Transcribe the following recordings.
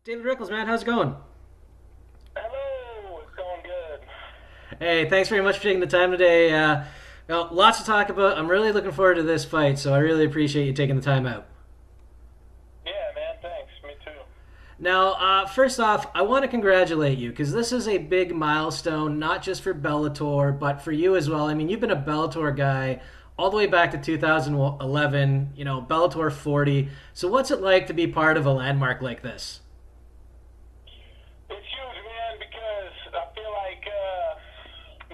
David Rickels, man, how's it going? Hello, it's going good. Hey, thanks very much for taking the time today. Lots to talk about. I'm really looking forward to this fight, so I really appreciate you taking the time out. Yeah, man, thanks. Me too. Now, first off, I want to congratulate you because this is a big milestone, not just for Bellator, but for you as well. I mean, you've been a Bellator guy all the way back to 2011, Bellator 40. So, what's it like to be part of a landmark like this? It's huge, man, because I feel like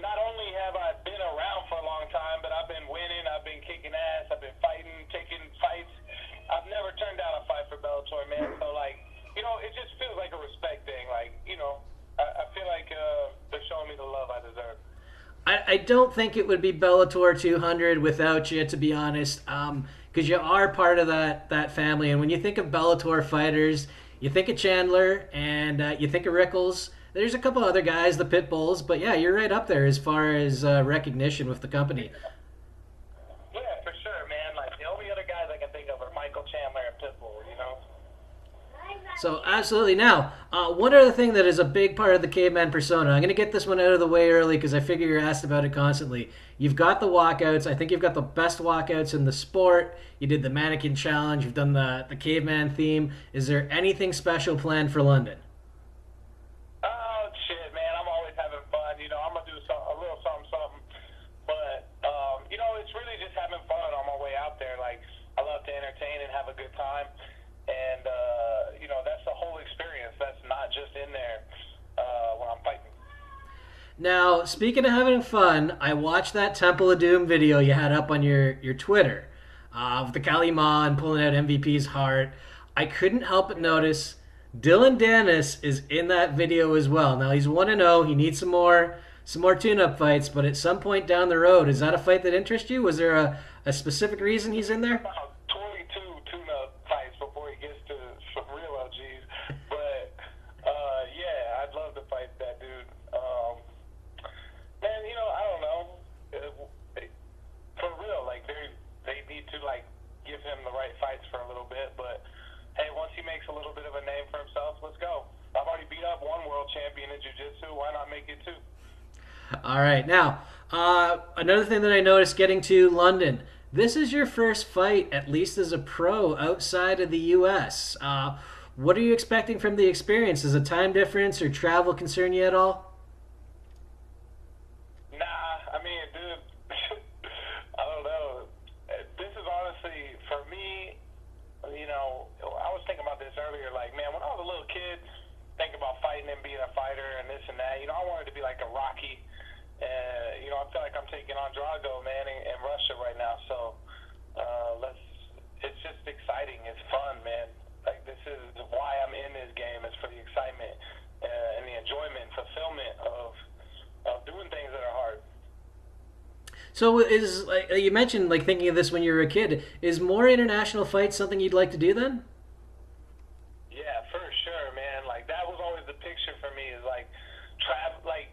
not only have I been around for a long time, but I've been winning, I've been kicking ass, I've been fighting, taking fights. I've never turned down a fight for Bellator, man. So, like, it just feels like a respect thing. Like, I feel like they're showing me the love I deserve. I don't think it would be Bellator 200 without you, to be honest, because you are part of that family. And when you think of Bellator fighters, you think of Chandler and you think of Rickles. There's a couple other guys, the Pit Bulls, but yeah, you're right up there as far as recognition with the company. Yeah, for sure, man. Like, the only other guys I can think of are Michael Chandler and Pitbull. So absolutely. Now, one other thing that is a big part of the caveman persona. I'm going to get this one out of the way early because I figure you're asked about it constantly. You've got the walkouts. I think you've got the best walkouts in the sport. You did the mannequin challenge. You've done the caveman theme. Is there anything special planned for London? Oh shit, man! I'm always having fun. I'm gonna do a little something, something. But it's really just having fun on my way out there. Like, I love to entertain and have a good time, and that's the whole experience. That's not just in there when I'm fighting. Now, speaking of having fun, I watched that Temple of Doom video you had up on your Twitter of the Kali Ma and pulling out MVP's heart. I couldn't help but notice Dillon Danis is in that video as well. Now he's 1-0. He needs some more tune-up fights, but at some point down the road, is that a fight that interests you? Was there a specific reason he's in there? About 22 tuna fights before he gets to some real OGs. But yeah, I'd love to fight that dude. Man, I don't know. For real, like, they need to, like, give him the right fights for a little bit. But hey, once he makes a little bit of a name for himself, let's go. I've already beat up one world champion in jiu-jitsu. Why not make it two? All right. Now, another thing that I noticed getting to London. This is your first fight, at least as a pro, outside of the U.S. What are you expecting from the experience? Does a time difference or travel concern you at all? Nah, I mean, dude, I don't know. This is honestly, for me, I was thinking about this earlier. Like, man, when I was a little kid, thinking about fighting and being a fighter and this and that, I wanted to be like a Rocky. I feel like I'm taking on Drago, man, in Russia right now. So, it's just exciting. It's fun, man. Like, this is why I'm in this game. It's for the excitement and the enjoyment, fulfillment of doing things that are hard. So, is like you mentioned, like thinking of this when you were a kid, is more international fights something you'd like to do then? Yeah, for sure, man. Like, that was always the picture for me, is like travel. Like,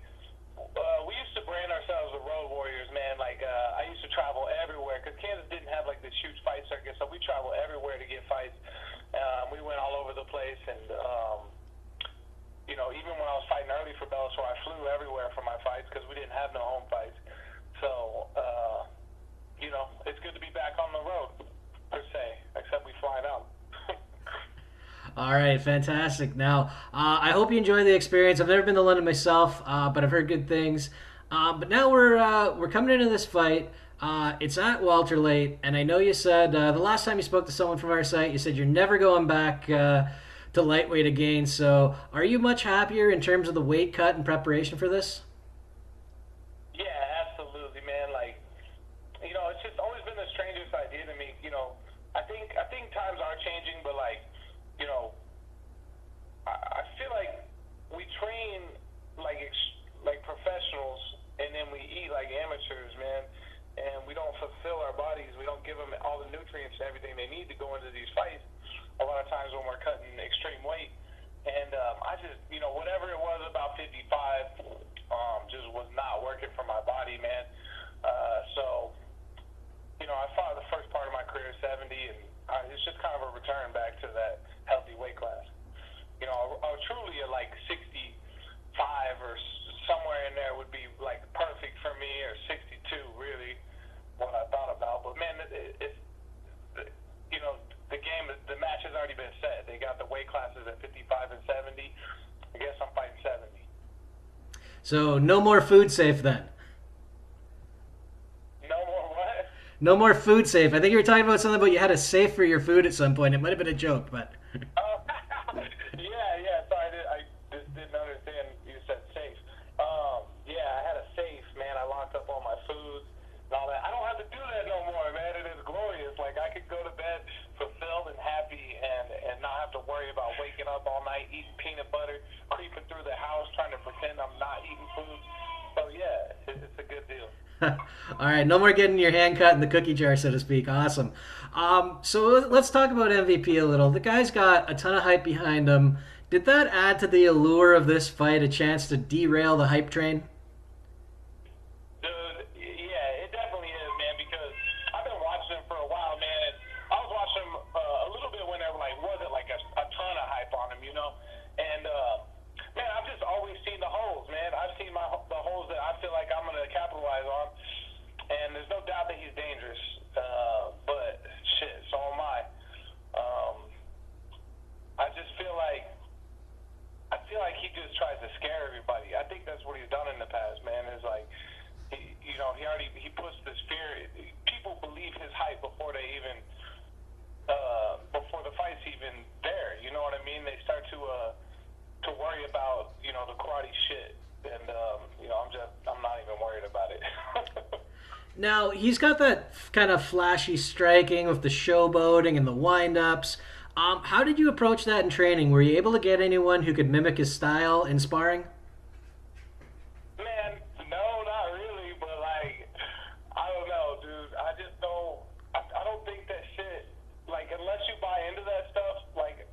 we used to brand ourselves the road warriors, man. Like, I used to travel everywhere because Kansas didn't have like this huge fight circuit, so we traveled everywhere to get fights. We went all over the place, and even when I was fighting early for Bellator, I flew everywhere for my fights because we didn't have no home fights. So, it's good to be back on the road per se, except we flying out. All right, fantastic. Now, I hope you enjoy the experience. I've never been to London myself, but I've heard good things. But now we're coming into this fight. It's at welterweight, and I know you said the last time you spoke to someone from our site, you said you're never going back to lightweight again. So, are you much happier in terms of the weight cut and preparation for this? Yeah, absolutely, man. Like, it's just always been the strangest idea to me. I think times are changing, but like, you know, I feel like we train like professionals, and then we eat like amateurs, man. And we don't fulfill our bodies. We don't give them all the nutrients and everything they need to go into these fights. A lot of times when we're cutting extreme weight, and I just, whatever it was about 55, just was not working for my body, man. So, I fought the first part of my career 70, and it's just kind of a return back to that healthy weight maybe a like 65 or somewhere in there would be like perfect for me, or 62 really, what I thought about. But man, it's you know, the match has already been set. They got the weight classes at 55 and 70. I guess I'm fighting 70. So no more food safe then. No more what? No more food safe. I think you were talking about something about you had a safe for your food at some point. It might have been a joke, but Oh, yeah. Sorry, I just didn't understand you said safe. Yeah, I had a safe, man. I locked up all my foods and all that. I don't have to do that no more, man. It is glorious. Like, I could go to bed fulfilled and happy and not have to worry about waking up all night, eating peanut butter, creeping through the house, trying to pretend I'm not eating food. So, yeah, it's a good deal. all right, no more getting your hand cut in the cookie jar, so to speak. Awesome. So let's talk about MVP a little. The guy's got a ton of hype behind him. Did that add to the allure of this fight, a chance to derail the hype train? Dude, yeah, it definitely is, man, because I've been watching him for a while, man. And I was watching him a little bit when there wasn't like a ton of hype on him, you know? And, man, I've just always seen the holes, man. I've seen the holes that I feel like I'm going to capitalize on. And there's no doubt that he's dangerous. But, shit, so am I. I just feel like he just tries to scare everybody. I think that's what he's done in the past, man. Is like, he puts this fear. People believe his hype before they even before the fight's even there. You know what I mean? They start to worry about the karate shit, and I'm not even worried about it. Now, he's got that kind of flashy striking with the showboating and the wind-ups. How did you approach that in training? Were you able to get anyone who could mimic his style in sparring? Man, no, not really, but like, I don't know, dude. I just don't. I don't think that shit. Like, unless you buy into that stuff, like,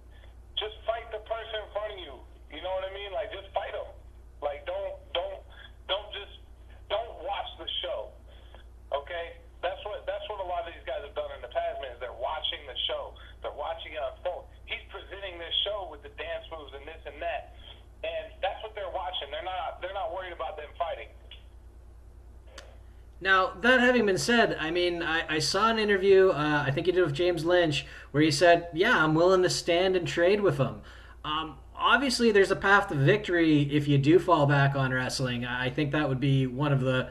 just fight the person in front of you. You know what I mean? Like, just fight them. Like, don't watch the show. Okay, that's what a lot of these guys have done in the past, man. Is they're watching the show. They're watching it unfold. He's presenting this show with the dance moves and this and that, and that's what they're watching. They're not worried about them fighting. Now, that having been said, I mean, I saw an interview, I think you did with James Lynch, where he said, yeah, I'm willing to stand and trade with him. Obviously, there's a path to victory if you do fall back on wrestling. I think that would be one of the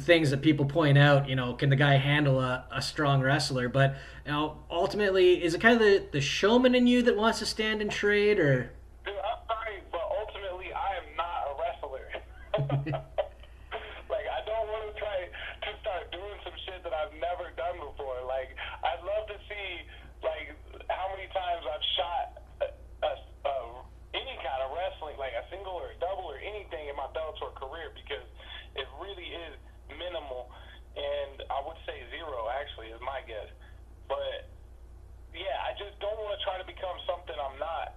things that people point out. Can the guy handle a strong wrestler? But ultimately, is it kind of the showman in you that wants to stand and trade, or? Dude, I'm sorry, but ultimately, I am not a wrestler. Like, I don't want to try to start doing some shit that I've never done before. Like, I'd love to see, like, how many times I've shot any kind of wrestling, like a single or a double or anything in my Bellator career, because it really is minimal, and I would say zero, actually, is my guess. But, yeah, I just don't want to try to become something I'm not.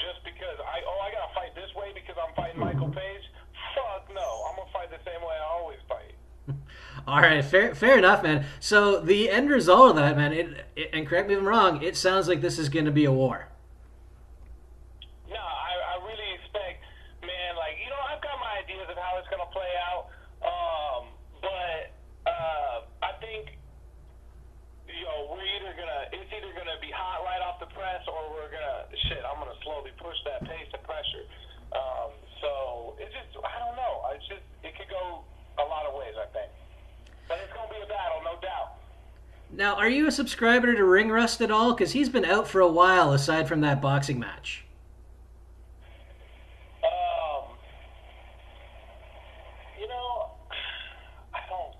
Just because I gotta fight this way because I'm fighting Michael Page? Fuck no. I'm gonna fight the same way I always fight. All right, fair enough, man. So the end result of that, man, and correct me if I'm wrong, it sounds like this is going to be a war. No, I really expect, man, like, I've got my ideas of how it's gonna play out, but I think, it's either gonna be hot right off the press, or I'm gonna slowly push that pace of pressure. So it's just, I don't know. It could go a lot of ways, I think. But it's gonna be a battle, no doubt. Now, are you a subscriber to Ring Rust at all? Because he's been out for a while, aside from that boxing match.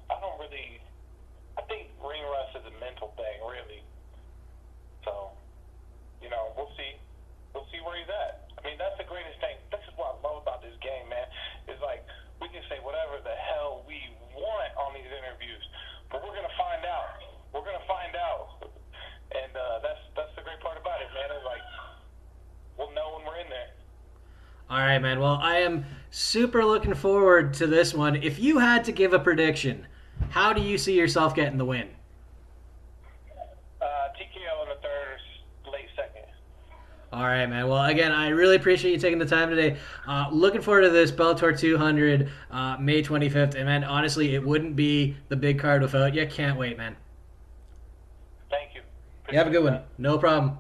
I don't really. I think Ring Rust is a mental thing, really. So, we'll see. We'll see where he's at. I mean, that's the greatest thing. This is what I love about this game, man. Is like, we can say whatever the hell we want on these interviews, but we're gonna find out. We're gonna find out, and that's the great part about it, man. Is like, we'll know when we're in there. All right, man. Well, I am super looking forward to this one. If you had to give a prediction, how do you see yourself getting the win? TKO in the third, late second. All right, man. Well, again, I really appreciate you taking the time today. Looking forward to this Bellator 200 May 25th. And, man, honestly, it wouldn't be the big card without you. Can't wait, man. Thank you. You have a Appreciate good it, one. man. No problem.